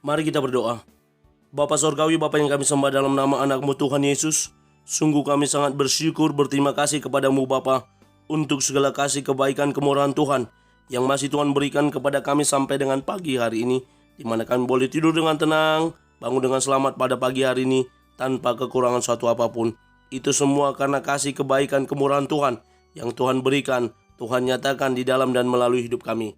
Mari kita berdoa. Bapa Sorgawi, Bapa yang kami sembah dalam nama anak-Mu Tuhan Yesus, sungguh kami sangat bersyukur, berterima kasih kepadamu Bapa untuk segala kasih, kebaikan, kemurahan Tuhan yang masih Tuhan berikan kepada kami sampai dengan pagi hari ini, di mana kami boleh tidur dengan tenang, bangun dengan selamat pada pagi hari ini tanpa kekurangan suatu apapun. Itu semua karena kasih, kebaikan, kemurahan Tuhan yang Tuhan berikan, Tuhan nyatakan di dalam dan melalui hidup kami.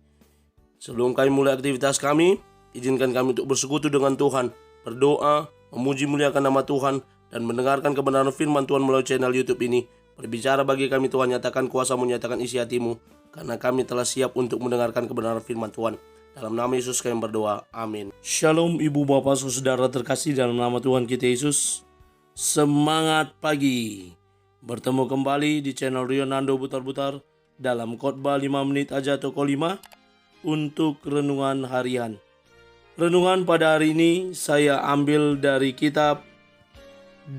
Sebelum kami mulai aktivitas kami, izinkan kami untuk bersekutu dengan Tuhan, berdoa, memuji muliakan nama Tuhan, dan mendengarkan kebenaran firman Tuhan melalui channel YouTube ini. Berbicara bagi kami Tuhan, nyatakan kuasa-Mu, nyatakan isi hati-Mu, karena kami telah siap untuk mendengarkan kebenaran firman Tuhan. Dalam nama Yesus kami berdoa, amin. Shalom ibu bapak saudara terkasih dalam nama Tuhan kita Yesus. Semangat pagi. Bertemu kembali di channel Rionando Butar-Butar dalam khotbah 5 menit aja toko 5 untuk renungan harian. Renungan pada hari ini saya ambil dari kitab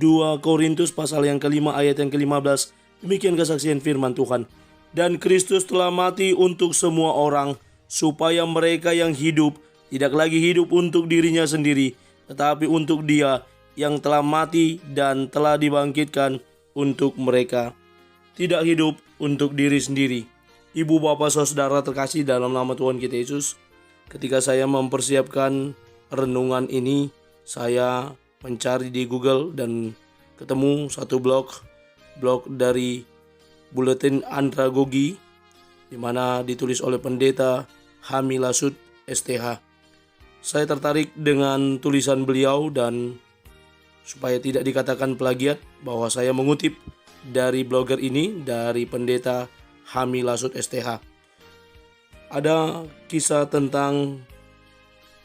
2 Korintus pasal yang kelima ayat yang ke-15. Demikian kesaksian firman Tuhan. Dan Kristus telah mati untuk semua orang, supaya mereka yang hidup tidak lagi hidup untuk dirinya sendiri, tetapi untuk Dia yang telah mati dan telah dibangkitkan untuk mereka. Tidak hidup untuk diri sendiri. Ibu bapak saudara terkasih dalam nama Tuhan kita Yesus, ketika saya mempersiapkan renungan ini, saya mencari di Google dan ketemu satu blog dari Buletin Andragogi, di mana ditulis oleh pendeta Hami Lasut STH. Saya tertarik dengan tulisan beliau dan supaya tidak dikatakan plagiat bahwa saya mengutip dari blogger ini, dari pendeta Hami Lasut STH. Ada kisah tentang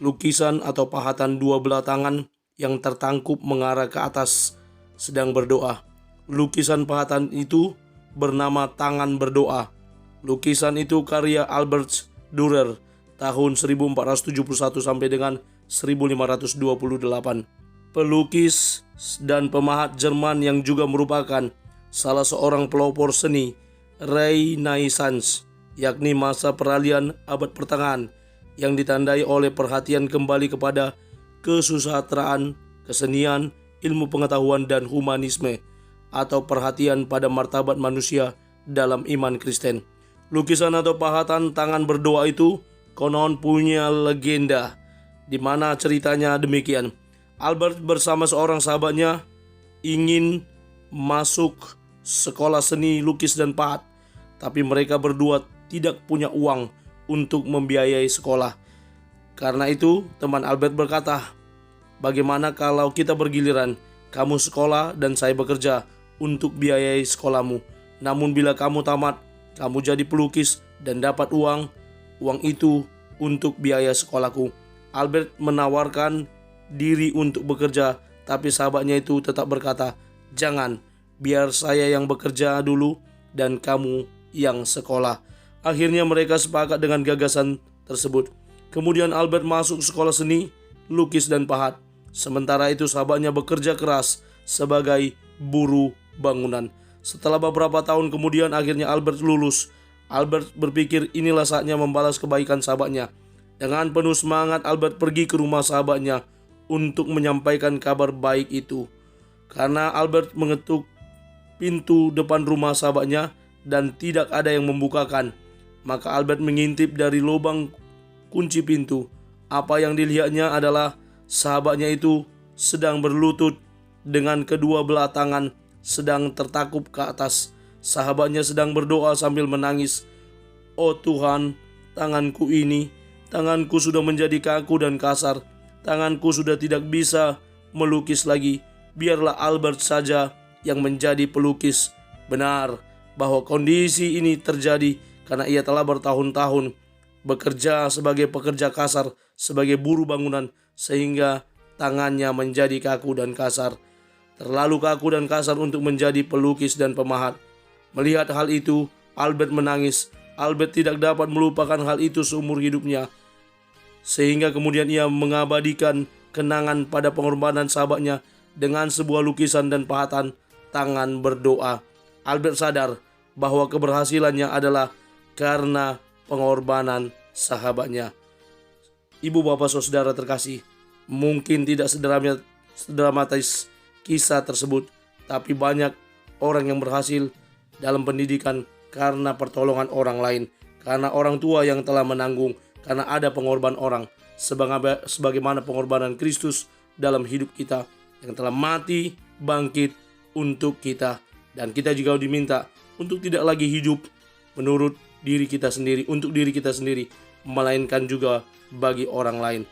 lukisan atau pahatan dua belah tangan yang tertangkup mengarah ke atas sedang berdoa. Lukisan pahatan itu bernama Tangan Berdoa. Lukisan itu karya Albert Dürer tahun 1471 sampai dengan 1528. Pelukis dan pemahat Jerman yang juga merupakan salah seorang pelopor seni Renaissance, yakni masa peralihan abad pertengahan yang ditandai oleh perhatian kembali kepada kesusastraan, kesenian, ilmu pengetahuan, dan humanisme, atau perhatian pada martabat manusia dalam iman Kristen. Lukisan atau pahatan Tangan Berdoa itu konon punya legenda, di mana ceritanya demikian. Albert bersama seorang sahabatnya ingin masuk sekolah seni lukis dan pahat, tapi mereka berdua tidak punya uang untuk membiayai sekolah. Karena itu teman Albert berkata, "Bagaimana kalau kita bergiliran, kamu sekolah dan saya bekerja untuk biayai sekolahmu. Namun bila kamu tamat, kamu jadi pelukis dan dapat uang itu untuk biaya sekolahku." Albert menawarkan diri untuk bekerja, tapi sahabatnya itu tetap berkata, "Jangan, biar saya yang bekerja dulu dan kamu yang sekolah." Akhirnya mereka sepakat dengan gagasan tersebut. Kemudian Albert masuk sekolah seni, lukis dan pahat. Sementara itu sahabatnya bekerja keras sebagai buruh bangunan. Setelah beberapa tahun kemudian akhirnya Albert lulus. Albert berpikir inilah saatnya membalas kebaikan sahabatnya. Dengan penuh semangat Albert pergi ke rumah sahabatnya untuk menyampaikan kabar baik itu. Karena Albert mengetuk pintu depan rumah sahabatnya dan tidak ada yang membukakan, maka Albert mengintip dari lubang kunci pintu. Apa yang dilihatnya adalah sahabatnya itu sedang berlutut dengan kedua belah tangan sedang tertakup ke atas. Sahabatnya sedang berdoa sambil menangis. "Oh Tuhan, tanganku sudah menjadi kaku dan kasar. Tanganku sudah tidak bisa melukis lagi. Biarlah Albert saja yang menjadi pelukis." Benar bahwa kondisi ini terjadi karena ia telah bertahun-tahun bekerja sebagai pekerja kasar, sebagai buruh bangunan, sehingga tangannya menjadi kaku dan kasar. Terlalu kaku dan kasar untuk menjadi pelukis dan pemahat. Melihat hal itu, Albert menangis. Albert tidak dapat melupakan hal itu seumur hidupnya, sehingga kemudian ia mengabadikan kenangan pada pengorbanan sahabatnya dengan sebuah lukisan dan pahatan Tangan Berdoa. Albert sadar bahwa keberhasilannya adalah karena pengorbanan sahabatnya. Ibu bapak saudara terkasih, Mungkin tidak sedramatis kisah tersebut, tapi banyak orang yang berhasil dalam pendidikan karena pertolongan orang lain, karena orang tua yang telah menanggung, karena ada pengorbanan orang, sebagaimana pengorbanan Kristus dalam hidup kita yang telah mati, bangkit untuk kita. Dan kita juga diminta untuk tidak lagi hidup menurut diri kita sendiri, untuk diri kita sendiri, melainkan juga bagi orang lain.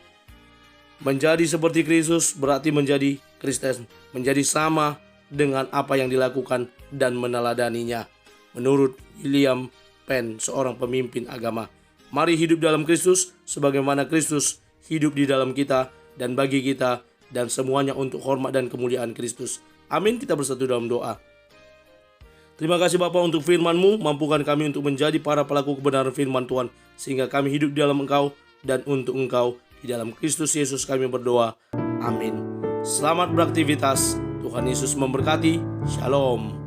Menjadi seperti Kristus berarti menjadi Kristen, menjadi sama dengan apa yang dilakukan dan meneladaninya. Menurut William Penn, seorang pemimpin agama. Mari hidup dalam Kristus sebagaimana Kristus hidup di dalam kita dan bagi kita, dan semuanya untuk hormat dan kemuliaan Kristus. Amin. Kita bersatu dalam doa. Terima kasih Bapa untuk firman-Mu, mampukan kami untuk menjadi para pelaku kebenaran firman Tuhan, sehingga kami hidup di dalam Engkau dan untuk Engkau. Di dalam Kristus Yesus kami berdoa. Amin. Selamat beraktivitas. Tuhan Yesus memberkati. Shalom.